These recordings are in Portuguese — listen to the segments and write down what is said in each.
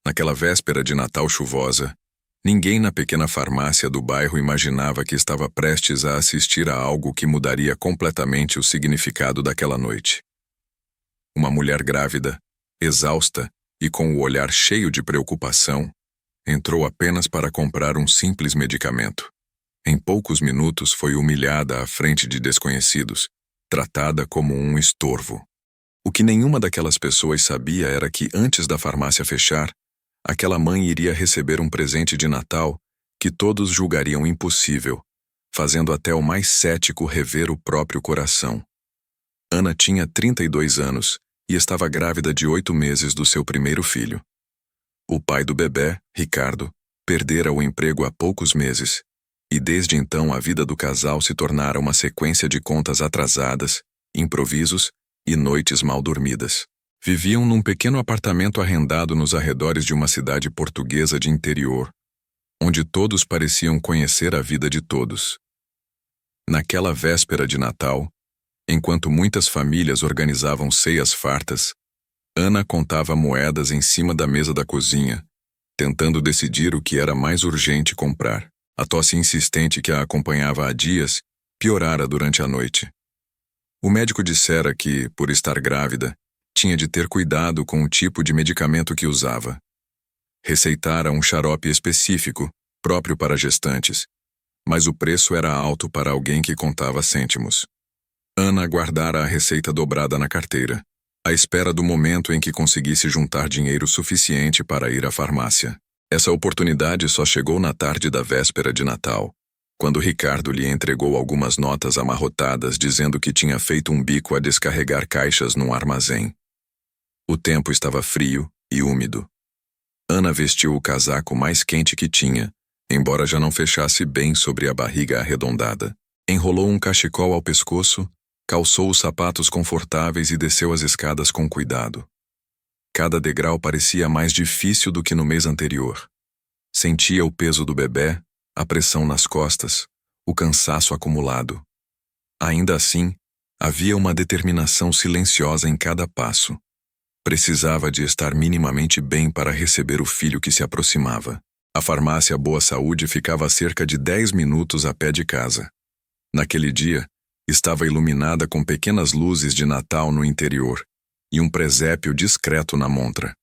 Naquela véspera de Natal chuvosa, ninguém na pequena farmácia do bairro imaginava que estava prestes a assistir a algo que mudaria completamente o significado daquela noite. Uma mulher grávida, exausta e com o olhar cheio de preocupação, entrou apenas para comprar um simples medicamento. Em poucos minutos foi humilhada à frente de desconhecidos, tratada como um estorvo. O que nenhuma daquelas pessoas sabia era que, antes da farmácia fechar, aquela mãe iria receber um presente de Natal que todos julgariam impossível, fazendo até o mais cético rever o próprio coração. Ana tinha 32 anos e estava grávida de 8 meses do seu primeiro filho. O pai do bebê, Ricardo, perdera o emprego há poucos meses, e desde então a vida do casal se tornara uma sequência de contas atrasadas, improvisos e noites mal dormidas. Viviam num pequeno apartamento arrendado nos arredores de uma cidade portuguesa de interior, onde todos pareciam conhecer a vida de todos. Naquela véspera de Natal, enquanto muitas famílias organizavam ceias fartas, Ana contava moedas em cima da mesa da cozinha, tentando decidir o que era mais urgente comprar. A tosse insistente que a acompanhava há dias piorara durante a noite. O médico dissera que, por estar grávida, tinha de ter cuidado com o tipo de medicamento que usava. Receitara um xarope específico, próprio para gestantes, mas o preço era alto para alguém que contava cêntimos. Ana guardara a receita dobrada na carteira, à espera do momento em que conseguisse juntar dinheiro suficiente para ir à farmácia. Essa oportunidade só chegou na tarde da véspera de Natal, quando Ricardo lhe entregou algumas notas amarrotadas dizendo que tinha feito um bico a descarregar caixas num armazém. O tempo estava frio e úmido. Ana vestiu o casaco mais quente que tinha, embora já não fechasse bem sobre a barriga arredondada. Enrolou um cachecol ao pescoço, calçou os sapatos confortáveis e desceu as escadas com cuidado. Cada degrau parecia mais difícil do que no mês anterior. Sentia o peso do bebê, a pressão nas costas, o cansaço acumulado. Ainda assim, havia uma determinação silenciosa em cada passo. Precisava de estar minimamente bem para receber o filho que se aproximava. A farmácia Boa Saúde ficava a cerca de 10 minutos a pé de casa. Naquele dia, estava iluminada com pequenas luzes de Natal no interior e um presépio discreto na montra.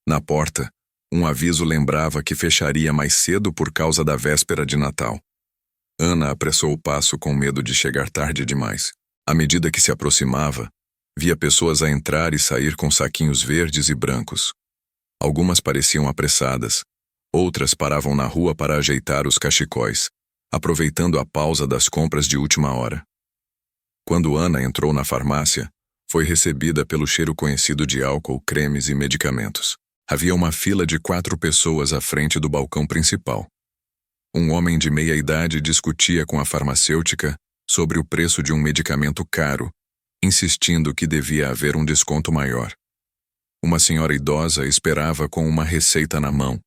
Na porta, um aviso lembrava que fecharia mais cedo por causa da véspera de Natal. Ana apressou o passo com medo de chegar tarde demais. À medida que se aproximava, via pessoas a entrar e sair com saquinhos verdes e brancos. Algumas pareciam apressadas, outras paravam na rua para ajeitar os cachecóis, aproveitando a pausa das compras de última hora. Quando Ana entrou na farmácia, foi recebida pelo cheiro conhecido de álcool, cremes e medicamentos. Havia uma fila de 4 pessoas à frente do balcão principal. Um homem de meia idade discutia com a farmacêutica sobre o preço de um medicamento caro, insistindo que devia haver um desconto maior. Uma senhora idosa esperava com uma receita na mão,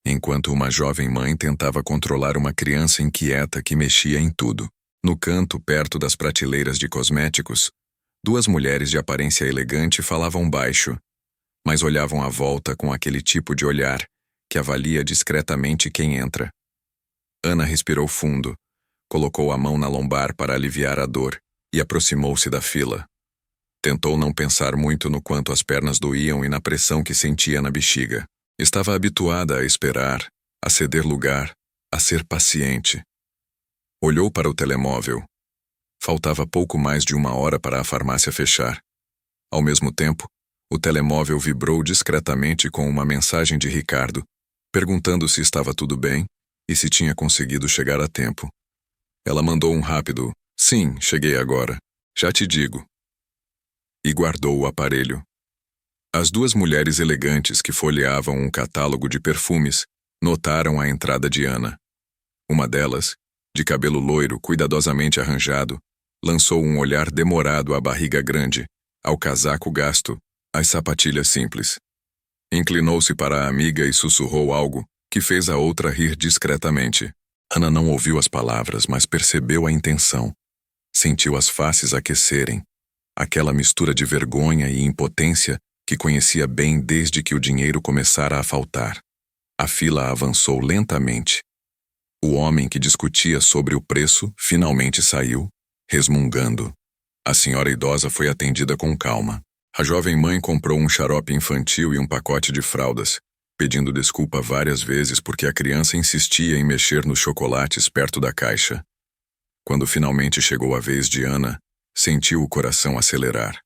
enquanto uma jovem mãe tentava controlar uma criança inquieta que mexia em tudo. No canto, perto das prateleiras de cosméticos, 2 mulheres de aparência elegante falavam baixo, mas olhavam à volta com aquele tipo de olhar que avalia discretamente quem entra. Ana respirou fundo, colocou a mão na lombar para aliviar a dor e aproximou-se da fila. Tentou não pensar muito no quanto as pernas doíam e na pressão que sentia na bexiga. Estava habituada a esperar, a ceder lugar, a ser paciente. Olhou para o telemóvel. Faltava pouco mais de 1 hora para a farmácia fechar. Ao mesmo tempo, o telemóvel vibrou discretamente com uma mensagem de Ricardo, perguntando se estava tudo bem e se tinha conseguido chegar a tempo. Ela mandou um rápido, "Sim, cheguei agora. Já te digo." E guardou o aparelho. As 2 mulheres elegantes que folheavam um catálogo de perfumes notaram a entrada de Ana. Uma delas, de cabelo loiro cuidadosamente arranjado, lançou um olhar demorado à barriga grande, ao casaco gasto, às sapatilhas simples. Inclinou-se para a amiga e sussurrou algo que fez a outra rir discretamente. Ana não ouviu as palavras, mas percebeu a intenção. Sentiu as faces aquecerem. Aquela mistura de vergonha e impotência que conhecia bem desde que o dinheiro começara a faltar. A fila avançou lentamente. O homem que discutia sobre o preço finalmente saiu, resmungando. A senhora idosa foi atendida com calma. A jovem mãe comprou um xarope infantil e um pacote de fraldas, pedindo desculpa várias vezes porque a criança insistia em mexer nos chocolates perto da caixa. Quando finalmente chegou a vez de Ana, sentiu o coração acelerar.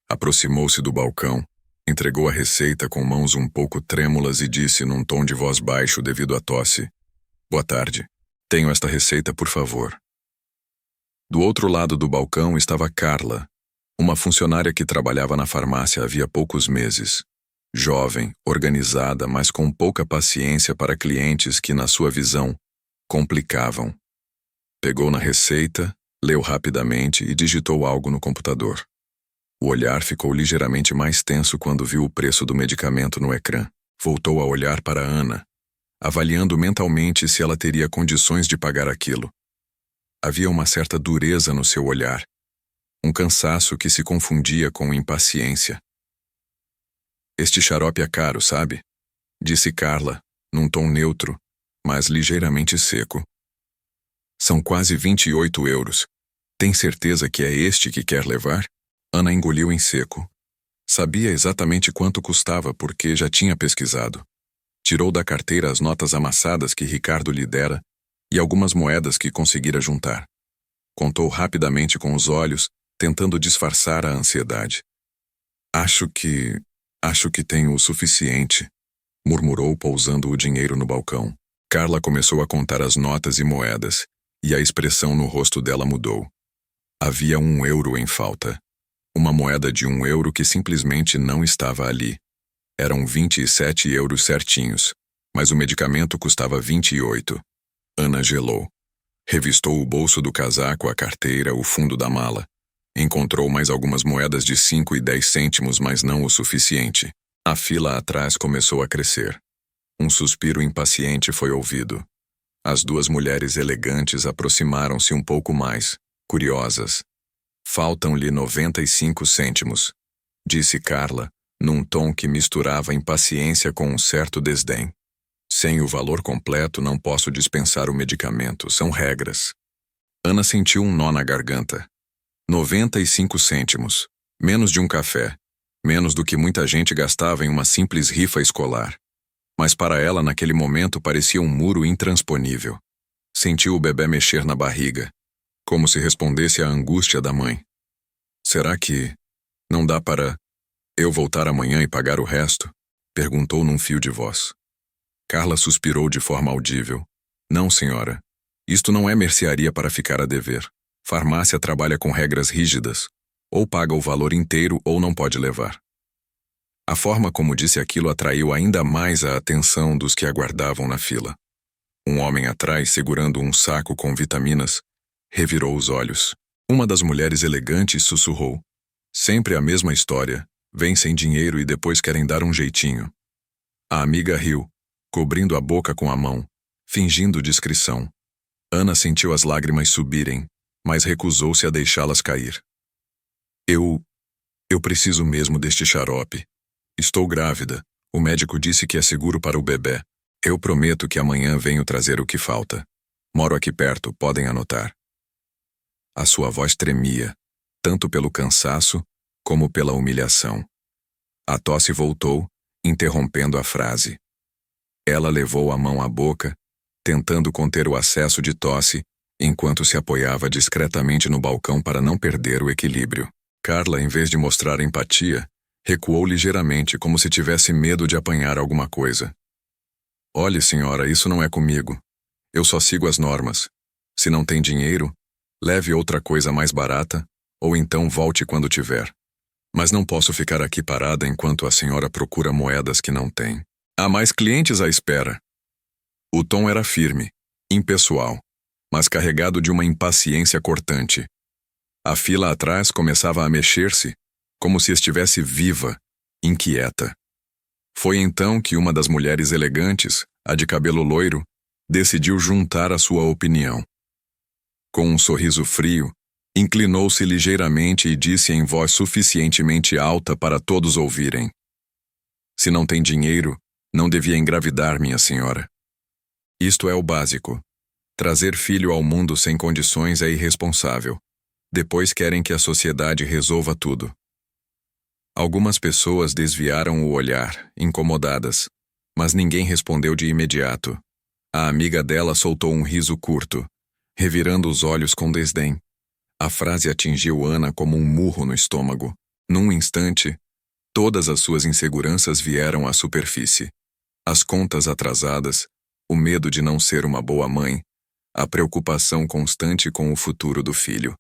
Aproximou-se do balcão, entregou a receita com mãos um pouco trêmulas e disse num tom de voz baixo devido à tosse: "Boa tarde. Tenho esta receita, por favor." Do outro lado do balcão estava Carla, uma funcionária que trabalhava na farmácia havia poucos meses. Jovem, organizada, mas com pouca paciência para clientes que, na sua visão, complicavam. Pegou na receita, leu rapidamente e digitou algo no computador. O olhar ficou ligeiramente mais tenso quando viu o preço do medicamento no ecrã. Voltou a olhar para Ana, avaliando mentalmente se ela teria condições de pagar aquilo. Havia uma certa dureza no seu olhar, um cansaço que se confundia com impaciência. "Este xarope é caro, sabe?" disse Carla, num tom neutro, mas ligeiramente seco. "São quase 28 euros. Tem certeza que é este que quer levar?" Ana engoliu em seco. Sabia exatamente quanto custava porque já tinha pesquisado. Tirou da carteira as notas amassadas que Ricardo lhe dera e algumas moedas que conseguira juntar. Contou rapidamente com os olhos, tentando disfarçar a ansiedade. Acho que tenho o suficiente", murmurou pousando o dinheiro no balcão. Carla começou a contar as notas e moedas, e a expressão no rosto dela mudou. Havia 1 euro em falta. Uma moeda de 1 euro que simplesmente não estava ali. Eram 27 euros certinhos, mas o medicamento custava 28. Ana gelou. Revistou o bolso do casaco, a carteira, o fundo da mala. Encontrou mais algumas moedas de 5 e 10 cêntimos, mas não o suficiente. A fila atrás começou a crescer. Um suspiro impaciente foi ouvido. As duas mulheres elegantes aproximaram-se um pouco mais, curiosas. "Faltam-lhe 95 cêntimos", disse Carla, num tom que misturava impaciência com um certo desdém. "Sem o valor completo não posso dispensar o medicamento, são regras." Ana sentiu um nó na garganta. 95 cêntimos, menos de um café, menos do que muita gente gastava em uma simples rifa escolar. Mas para ela naquele momento parecia um muro intransponível. Sentiu o bebê mexer na barriga, como se respondesse à angústia da mãe. "Será que não dá para eu voltar amanhã e pagar o resto?" perguntou num fio de voz. Carla suspirou de forma audível. "Não, senhora. Isto não é mercearia para ficar a dever. Farmácia trabalha com regras rígidas. Ou paga o valor inteiro ou não pode levar." A forma como disse aquilo atraiu ainda mais a atenção dos que aguardavam na fila. Um homem atrás, segurando um saco com vitaminas, revirou os olhos. Uma das mulheres elegantes sussurrou: "Sempre a mesma história. Vêm sem dinheiro e depois querem dar um jeitinho." A amiga riu, cobrindo a boca com a mão, fingindo discrição. Ana sentiu as lágrimas subirem, mas recusou-se a deixá-las cair. Eu preciso mesmo deste xarope. Estou grávida. O médico disse que é seguro para o bebê. Eu prometo que amanhã venho trazer o que falta. Moro aqui perto, podem anotar." A sua voz tremia, tanto pelo cansaço como pela humilhação. A tosse voltou, interrompendo a frase. Ela levou a mão à boca, tentando conter o acesso de tosse, enquanto se apoiava discretamente no balcão para não perder o equilíbrio. Carla, em vez de mostrar empatia, recuou ligeiramente, como se tivesse medo de apanhar alguma coisa. "Olhe, senhora, isso não é comigo. Eu só sigo as normas. Se não tem dinheiro, leve outra coisa mais barata, ou então volte quando tiver. Mas não posso ficar aqui parada enquanto a senhora procura moedas que não tem. Há mais clientes à espera." O tom era firme, impessoal, mas carregado de uma impaciência cortante. A fila atrás começava a mexer-se, como se estivesse viva, inquieta. Foi então que uma das mulheres elegantes, a de cabelo loiro, decidiu juntar a sua opinião. Com um sorriso frio, inclinou-se ligeiramente e disse em voz suficientemente alta para todos ouvirem: Se não tem dinheiro, não devia engravidar, minha senhora. Isto é o básico. Trazer filho ao mundo sem condições é irresponsável. Depois querem que a sociedade resolva tudo. Algumas pessoas desviaram o olhar, incomodadas, mas ninguém respondeu de imediato. A amiga dela soltou um riso curto, revirando os olhos com desdém. A frase atingiu Ana como um murro no estômago. Num instante, todas as suas inseguranças vieram à superfície. As contas atrasadas, o medo de não ser uma boa mãe, a preocupação constante com o futuro do filho.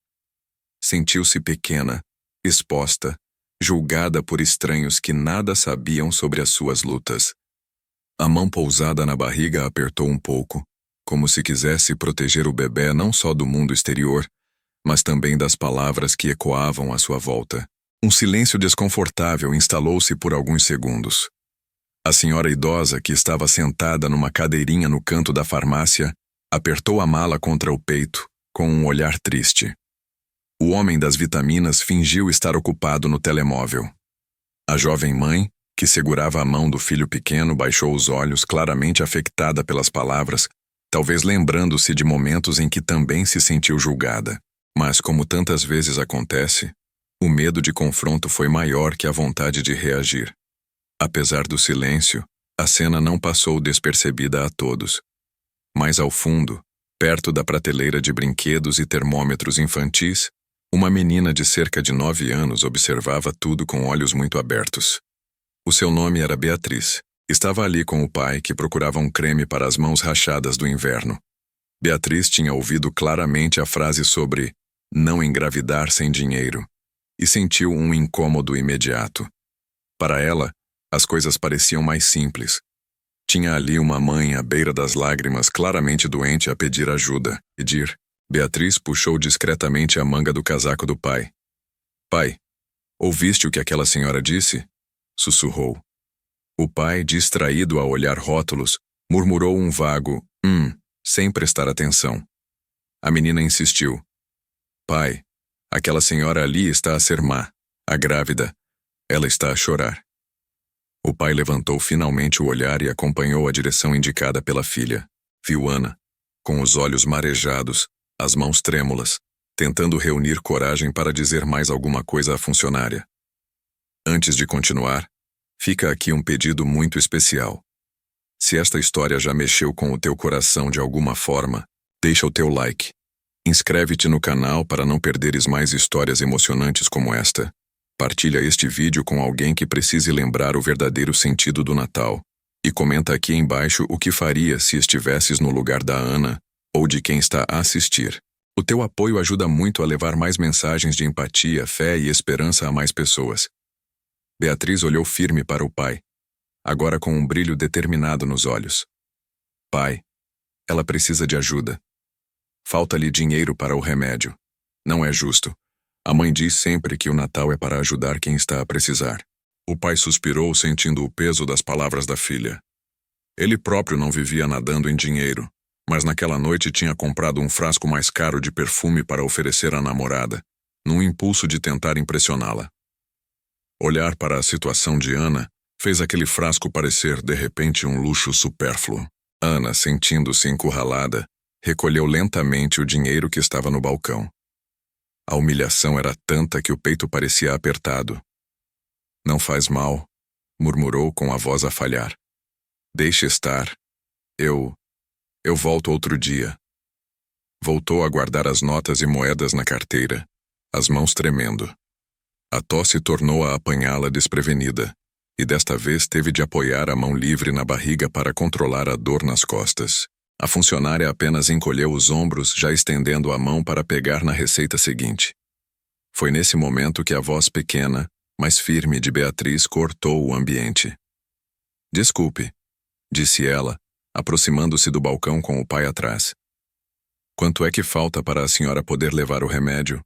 Sentiu-se pequena, exposta, julgada por estranhos que nada sabiam sobre as suas lutas. A mão pousada na barriga apertou um pouco, como se quisesse proteger o bebê não só do mundo exterior, mas também das palavras que ecoavam à sua volta. Um silêncio desconfortável instalou-se por alguns segundos. A senhora idosa, que estava sentada numa cadeirinha no canto da farmácia, apertou a mala contra o peito, com um olhar triste. O homem das vitaminas fingiu estar ocupado no telemóvel. A jovem mãe, que segurava a mão do filho pequeno, baixou os olhos, claramente afetada pelas palavras, talvez lembrando-se de momentos em que também se sentiu julgada. Mas, como tantas vezes acontece, o medo de confronto foi maior que a vontade de reagir. Apesar do silêncio, a cena não passou despercebida a todos. Mais ao fundo, perto da prateleira de brinquedos e termômetros infantis, uma menina de cerca de 9 anos observava tudo com olhos muito abertos. O seu nome era Beatriz. Estava ali com o pai, que procurava um creme para as mãos rachadas do inverno. Beatriz tinha ouvido claramente a frase sobre não engravidar sem dinheiro e sentiu um incômodo imediato. Para ela, as coisas pareciam mais simples. Tinha ali uma mãe à beira das lágrimas, claramente doente, a pedir ajuda. Beatriz puxou discretamente a manga do casaco do pai. Pai, ouviste o que aquela senhora disse? Sussurrou. O pai, distraído a olhar rótulos, murmurou um vago sem prestar atenção. A menina insistiu. Pai, aquela senhora ali está a ser má, a grávida. Ela está a chorar. O pai levantou finalmente o olhar e acompanhou a direção indicada pela filha. Viu Ana, com os olhos marejados, as mãos trêmulas, tentando reunir coragem para dizer mais alguma coisa à funcionária. Antes de continuar, fica aqui um pedido muito especial. Se esta história já mexeu com o teu coração de alguma forma, deixa o teu like. Inscreve-te no canal para não perderes mais histórias emocionantes como esta. Partilha este vídeo com alguém que precise lembrar o verdadeiro sentido do Natal. E comenta aqui embaixo o que faria se estivesses no lugar da Ana ou de quem está a assistir. O teu apoio ajuda muito a levar mais mensagens de empatia, fé e esperança a mais pessoas. Beatriz olhou firme para o pai, agora com um brilho determinado nos olhos. Pai, ela precisa de ajuda. Falta-lhe dinheiro para o remédio. Não é justo. A mãe diz sempre que o Natal é para ajudar quem está a precisar. O pai suspirou, sentindo o peso das palavras da filha. Ele próprio não vivia nadando em dinheiro, mas naquela noite tinha comprado um frasco mais caro de perfume para oferecer à namorada, num impulso de tentar impressioná-la. Olhar para a situação de Ana fez aquele frasco parecer, de repente, um luxo supérfluo. Ana, sentindo-se encurralada, recolheu lentamente o dinheiro que estava no balcão. A humilhação era tanta que o peito parecia apertado. Não faz mal, murmurou com a voz a falhar. Deixe estar. Eu volto outro dia. Voltou a guardar as notas e moedas na carteira, as mãos tremendo. A tosse tornou a apanhá-la desprevenida, e desta vez teve de apoiar a mão livre na barriga para controlar a dor nas costas. A funcionária apenas encolheu os ombros, já estendendo a mão para pegar na receita seguinte. Foi nesse momento que a voz pequena, mas firme de Beatriz cortou o ambiente. Desculpe, disse ela, aproximando-se do balcão com o pai atrás. Quanto é que falta para a senhora poder levar o remédio?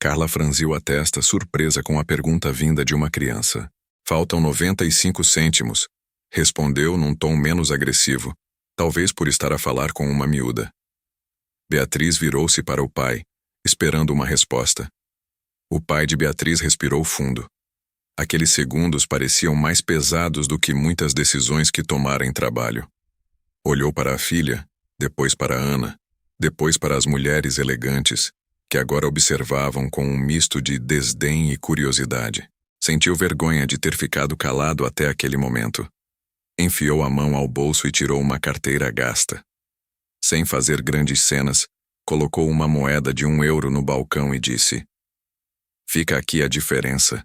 Carla franziu a testa, surpresa com a pergunta vinda de uma criança. Faltam 95 cêntimos, respondeu num tom menos agressivo, talvez por estar a falar com uma miúda. Beatriz virou-se para o pai, esperando uma resposta. O pai de Beatriz respirou fundo. Aqueles segundos pareciam mais pesados do que muitas decisões que tomara em trabalho. Olhou para a filha, depois para Ana, depois para as mulheres elegantes, que agora observavam com um misto de desdém e curiosidade. Sentiu vergonha de ter ficado calado até aquele momento. Enfiou a mão ao bolso e tirou uma carteira gasta. Sem fazer grandes cenas, colocou uma moeda de €1 no balcão e disse: "Fica aqui a diferença.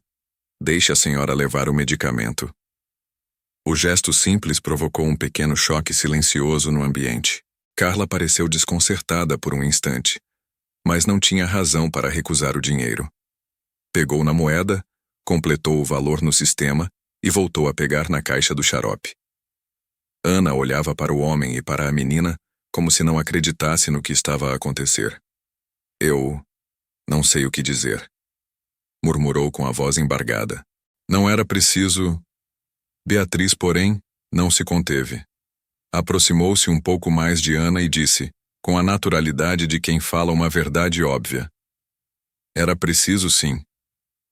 Deixe a senhora levar o medicamento." O gesto simples provocou um pequeno choque silencioso no ambiente. Carla pareceu desconcertada por um instante, mas não tinha razão para recusar o dinheiro. Pegou na moeda, completou o valor no sistema e voltou a pegar na caixa do xarope. Ana olhava para o homem e para a menina como se não acreditasse no que estava a acontecer. "Eu não sei o que dizer", murmurou com a voz embargada. Não era preciso. Beatriz, porém, não se conteve. Aproximou-se um pouco mais de Ana e disse, com a naturalidade de quem fala uma verdade óbvia: "Era preciso, sim.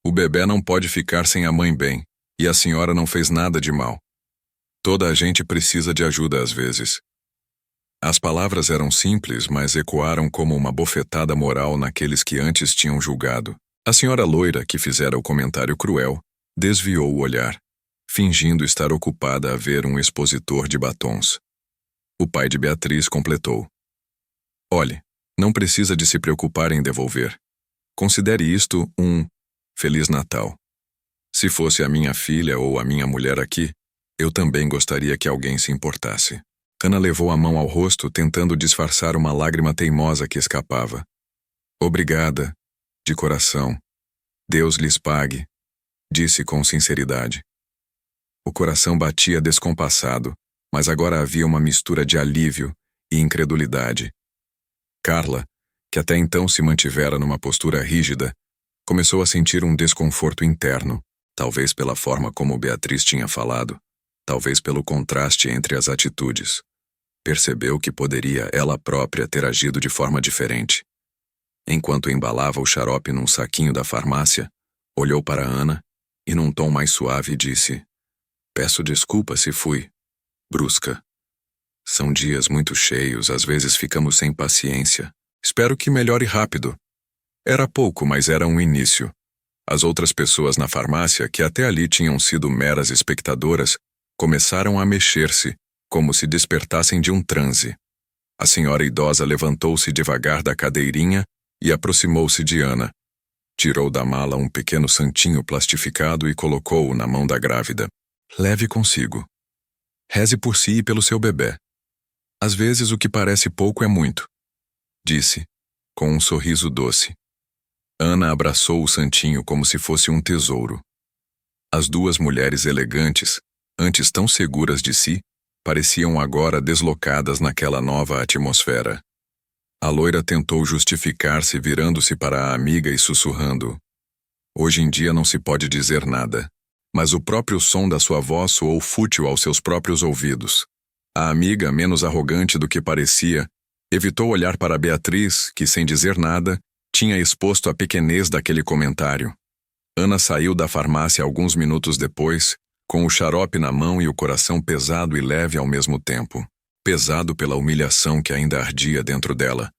O bebê não pode ficar sem a mãe bem, e a senhora não fez nada de mal. Toda a gente precisa de ajuda às vezes." As palavras eram simples, mas ecoaram como uma bofetada moral naqueles que antes tinham julgado. A senhora loira, que fizera o comentário cruel, desviou o olhar, fingindo estar ocupada a ver um expositor de batons. O pai de Beatriz completou: "Olhe, não precisa de se preocupar em devolver. Considere isto um Feliz Natal. Se fosse a minha filha ou a minha mulher aqui, eu também gostaria que alguém se importasse." Ana levou a mão ao rosto, tentando disfarçar uma lágrima teimosa que escapava. "Obrigada, de coração. Deus lhes pague", disse com sinceridade. O coração batia descompassado, mas agora havia uma mistura de alívio e incredulidade. Carla, que até então se mantivera numa postura rígida, começou a sentir um desconforto interno, talvez pela forma como Beatriz tinha falado, talvez pelo contraste entre as atitudes. Percebeu que poderia ela própria ter agido de forma diferente. Enquanto embalava o xarope num saquinho da farmácia, olhou para Ana e, num tom mais suave, disse: "Peço desculpa se fui brusca. São dias muito cheios, às vezes ficamos sem paciência. Espero que melhore rápido." Era pouco, mas era um início. As outras pessoas na farmácia, que até ali tinham sido meras espectadoras, começaram a mexer-se, como se despertassem de um transe. A senhora idosa levantou-se devagar da cadeirinha e aproximou-se de Ana. Tirou da mala um pequeno santinho plastificado e colocou-o na mão da grávida. "Leve consigo. Reze por si e pelo seu bebê. Às vezes o que parece pouco é muito", disse, com um sorriso doce. Ana abraçou o santinho como se fosse um tesouro. As duas mulheres elegantes, antes tão seguras de si, pareciam agora deslocadas naquela nova atmosfera. A loira tentou justificar-se virando-se para a amiga e sussurrando: "Hoje em dia não se pode dizer nada." Mas o próprio som da sua voz soou fútil aos seus próprios ouvidos. A amiga, menos arrogante do que parecia, evitou olhar para Beatriz, que, sem dizer nada, tinha exposto a pequenez daquele comentário. Ana saiu da farmácia alguns minutos depois, com o xarope na mão e o coração pesado e leve ao mesmo tempo. Pesado pela humilhação que ainda ardia dentro dela,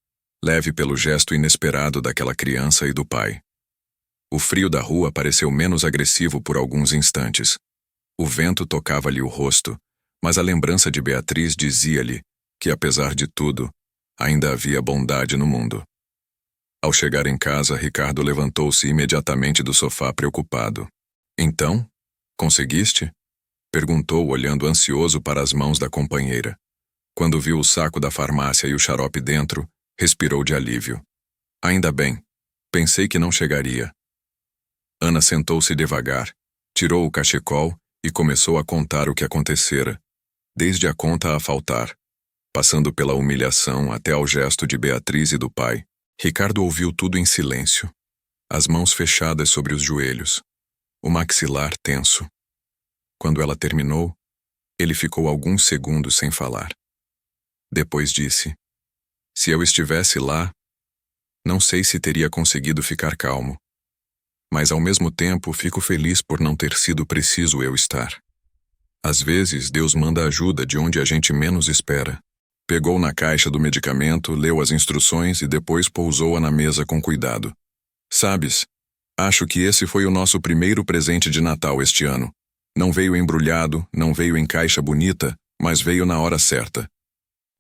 leve pelo gesto inesperado daquela criança e do pai. O frio da rua pareceu menos agressivo por alguns instantes. O vento tocava-lhe o rosto, mas a lembrança de Beatriz dizia-lhe que, apesar de tudo, ainda havia bondade no mundo. Ao chegar em casa, Ricardo levantou-se imediatamente do sofá preocupado. "Então, conseguiste?" perguntou, olhando ansioso para as mãos da companheira. Quando viu o saco da farmácia e o xarope dentro, respirou de alívio. "Ainda bem. Pensei que não chegaria." Ana sentou-se devagar, tirou o cachecol e começou a contar o que acontecera, desde a conta a faltar, passando pela humilhação até ao gesto de Beatriz e do pai. Ricardo ouviu tudo em silêncio, as mãos fechadas sobre os joelhos, o maxilar tenso. Quando ela terminou, ele ficou alguns segundos sem falar. Depois disse: "Se eu estivesse lá, não sei se teria conseguido ficar calmo. mas ao mesmo tempo fico feliz por não ter sido preciso eu estar. Às vezes, Deus manda ajuda de onde a gente menos espera. Pegou na caixa do medicamento, leu as instruções e depois pousou-a na mesa com cuidado. Sabes, acho que esse foi o nosso primeiro presente de Natal este ano. Não veio embrulhado, não veio em caixa bonita, mas veio na hora certa.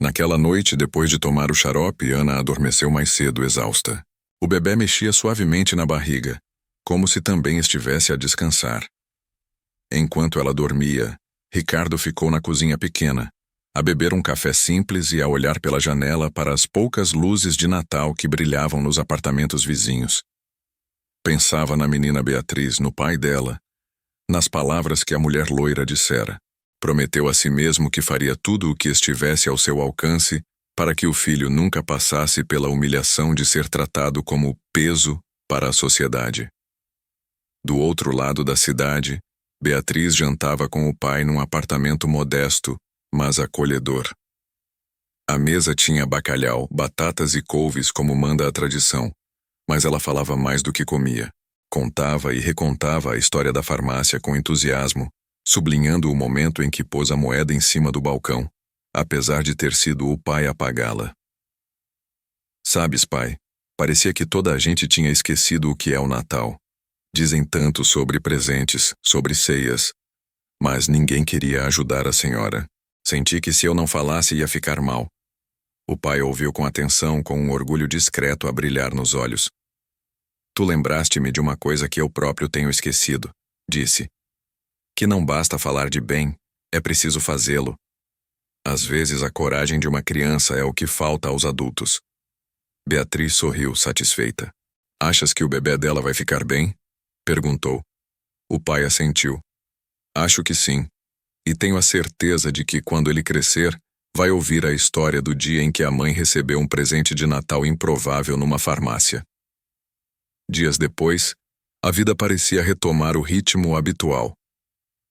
Naquela noite, depois de tomar o xarope, Ana adormeceu mais cedo, exausta. O bebê mexia suavemente na barriga, como se também estivesse a descansar. Enquanto ela dormia, Ricardo ficou na cozinha pequena, a beber um café simples e a olhar pela janela para as poucas luzes de Natal que brilhavam nos apartamentos vizinhos. Pensava na menina Beatriz, no pai dela, nas palavras que a mulher loira dissera. Prometeu a si mesmo que faria tudo o que estivesse ao seu alcance para que o filho nunca passasse pela humilhação de ser tratado como peso para a sociedade. Do outro lado da cidade, Beatriz jantava com o pai num apartamento modesto, mas acolhedor. A mesa tinha bacalhau, batatas e couves como manda a tradição, mas ela falava mais do que comia. Contava e recontava a história da farmácia com entusiasmo, sublinhando o momento em que pôs a moeda em cima do balcão, apesar de ter sido o pai a pagá-la. Sabes, pai, parecia que toda a gente tinha esquecido o que é o Natal. Dizem tanto sobre presentes, sobre ceias, mas ninguém queria ajudar a senhora. Senti que se eu não falasse ia ficar mal. O pai ouviu com atenção, com um orgulho discreto a brilhar nos olhos. Tu lembraste-me de uma coisa que eu próprio tenho esquecido, disse. Que não basta falar de bem, é preciso fazê-lo. Às vezes a coragem de uma criança é o que falta aos adultos. Beatriz sorriu, satisfeita. Achas que o bebê dela vai ficar bem? Perguntou. O pai assentiu. Acho que sim. E tenho a certeza de que, quando ele crescer, vai ouvir a história do dia em que a mãe recebeu um presente de Natal improvável numa farmácia. Dias depois, a vida parecia retomar o ritmo habitual.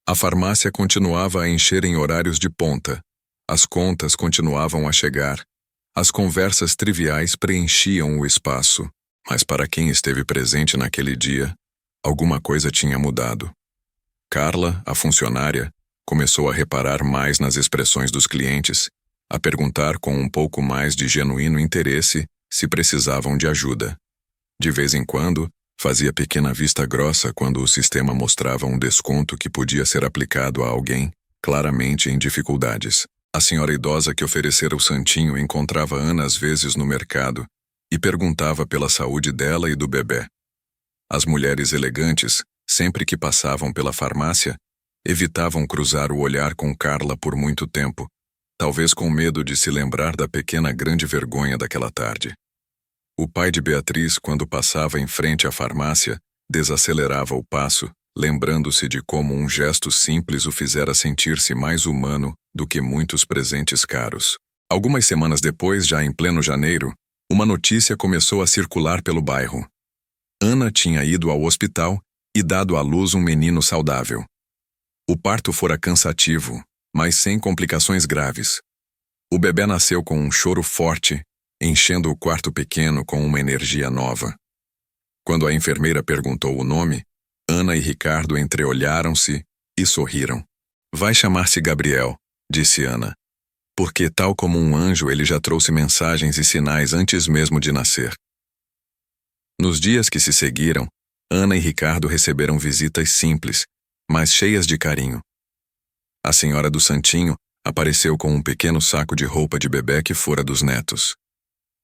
A farmácia continuava a encher em horários de ponta, as contas continuavam a chegar, as conversas triviais preenchiam o espaço, mas para quem esteve presente naquele dia, alguma coisa tinha mudado. Carla, a funcionária, começou a reparar mais nas expressões dos clientes, a perguntar com um pouco mais de genuíno interesse se precisavam de ajuda. De vez em quando, fazia pequena vista grossa quando o sistema mostrava um desconto que podia ser aplicado a alguém, claramente em dificuldades. A senhora idosa que oferecera o santinho encontrava Ana às vezes no mercado e perguntava pela saúde dela e do bebê. As mulheres elegantes, sempre que passavam pela farmácia, evitavam cruzar o olhar com Carla por muito tempo, talvez com medo de se lembrar da pequena grande vergonha daquela tarde. O pai de Beatriz, quando passava em frente à farmácia, desacelerava o passo, lembrando-se de como um gesto simples o fizera sentir-se mais humano do que muitos presentes caros. Algumas semanas depois, já em pleno janeiro, uma notícia começou a circular pelo bairro. Ana tinha ido ao hospital e dado à luz um menino saudável. O parto fora cansativo, mas sem complicações graves. O bebê nasceu com um choro forte, enchendo o quarto pequeno com uma energia nova. Quando a enfermeira perguntou o nome, Ana e Ricardo entreolharam-se e sorriram. Vai chamar-se Gabriel, disse Ana, porque tal como um anjo ele já trouxe mensagens e sinais antes mesmo de nascer. Nos dias que se seguiram, Ana e Ricardo receberam visitas simples, mas cheias de carinho. A senhora do Santinho apareceu com um pequeno saco de roupa de bebê que fora dos netos.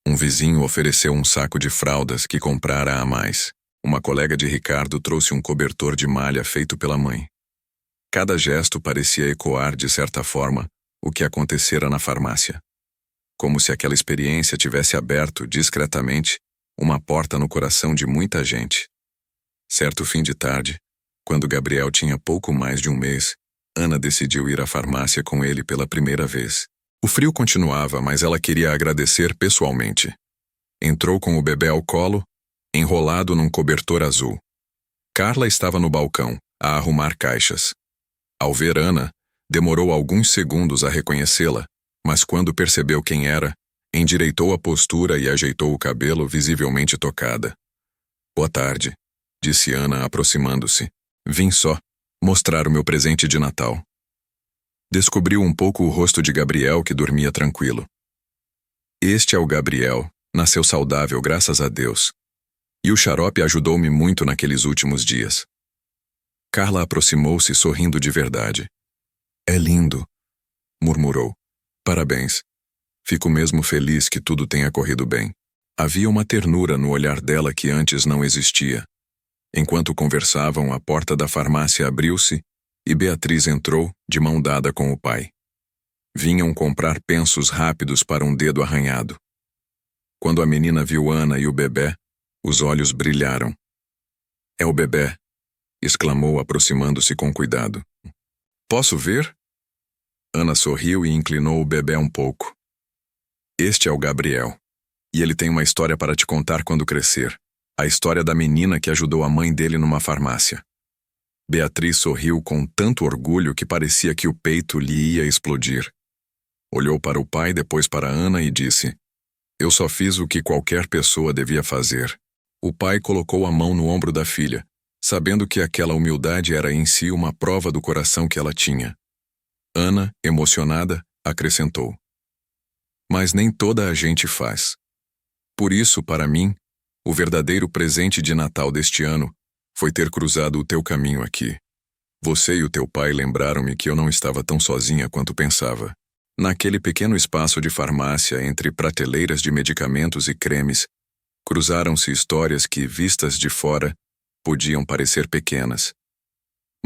Um vizinho ofereceu um saco de fraldas que comprara a mais. Uma colega de Ricardo trouxe um cobertor de malha feito pela mãe. Cada gesto parecia ecoar, de certa forma, o que acontecera na farmácia. Como se aquela experiência tivesse aberto, discretamente, uma porta no coração de muita gente. Certo fim de tarde, quando Gabriel tinha pouco mais de um mês, Ana decidiu ir à farmácia com ele pela primeira vez. O frio continuava, mas ela queria agradecer pessoalmente. Entrou com o bebê ao colo, enrolado num cobertor azul. Carla estava no balcão, a arrumar caixas. Ao ver Ana, demorou alguns segundos a reconhecê-la, mas quando percebeu quem era, endireitou a postura e ajeitou o cabelo visivelmente tocada. Boa tarde, disse Ana, aproximando-se. Vim só mostrar o meu presente de Natal. Descobriu um pouco o rosto de Gabriel, que dormia tranquilo. Este é o Gabriel, nasceu saudável, graças a Deus. E o xarope ajudou-me muito naqueles últimos dias. Carla aproximou-se, sorrindo de verdade. É lindo, murmurou. Parabéns. Fico mesmo feliz que tudo tenha corrido bem. Havia uma ternura no olhar dela que antes não existia. Enquanto conversavam, a porta da farmácia abriu-se e Beatriz entrou, de mão dada com o pai. Vinham comprar pensos rápidos para um dedo arranhado. Quando a menina viu Ana e o bebê, os olhos brilharam. É o bebê, exclamou, aproximando-se com cuidado. Posso ver? Ana sorriu e inclinou o bebê um pouco. Este é o Gabriel, e ele tem uma história para te contar quando crescer. A história da menina que ajudou a mãe dele numa farmácia. Beatriz sorriu com tanto orgulho que parecia que o peito lhe ia explodir. Olhou para o pai, depois para Ana e disse: Eu só fiz o que qualquer pessoa devia fazer. O pai colocou a mão no ombro da filha, sabendo que aquela humildade era em si uma prova do coração que ela tinha. Ana, emocionada, acrescentou: Mas nem toda a gente faz. Por isso, para mim, o verdadeiro presente de Natal deste ano foi ter cruzado o teu caminho aqui. Você e o teu pai lembraram-me que eu não estava tão sozinha quanto pensava. Naquele pequeno espaço de farmácia, entre prateleiras de medicamentos e cremes, cruzaram-se histórias que, vistas de fora, podiam parecer pequenas.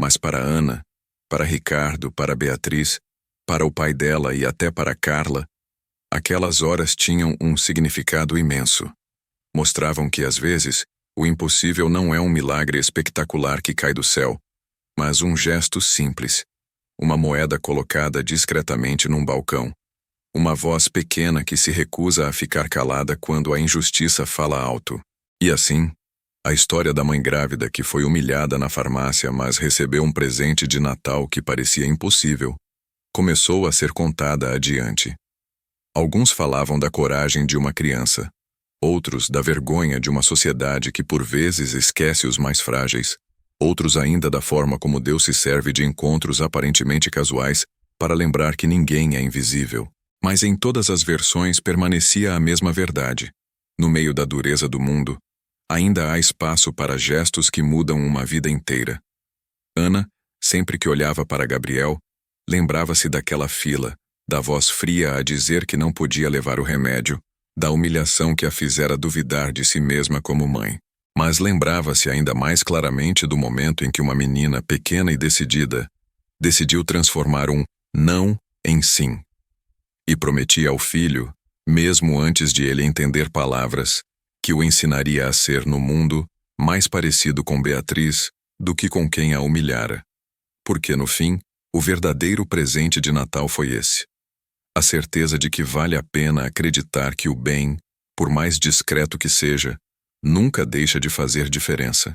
Mas para Ana, para Ricardo, para Beatriz, para o pai dela e até para Carla, aquelas horas tinham um significado imenso. Mostravam que, às vezes, o impossível não é um milagre espetacular que cai do céu, mas um gesto simples, uma moeda colocada discretamente num balcão, uma voz pequena que se recusa a ficar calada quando a injustiça fala alto. E assim, a história da mãe grávida que foi humilhada na farmácia, mas recebeu um presente de Natal que parecia impossível, começou a ser contada adiante. Alguns falavam da coragem de uma criança, outros da vergonha de uma sociedade que por vezes esquece os mais frágeis, outros ainda da forma como Deus se serve de encontros aparentemente casuais para lembrar que ninguém é invisível. Mas em todas as versões permanecia a mesma verdade. No meio da dureza do mundo, ainda há espaço para gestos que mudam uma vida inteira. Ana, sempre que olhava para Gabriel, lembrava-se daquela fila, da voz fria a dizer que não podia levar o remédio, da humilhação que a fizera duvidar de si mesma como mãe. Mas lembrava-se ainda mais claramente do momento em que uma menina pequena e decidida decidiu transformar um não em sim. E prometia ao filho, mesmo antes de ele entender palavras, que o ensinaria a ser no mundo mais parecido com Beatriz do que com quem a humilhara. Porque, no fim, o verdadeiro presente de Natal foi esse. A certeza de que vale a pena acreditar que o bem, por mais discreto que seja, nunca deixa de fazer diferença.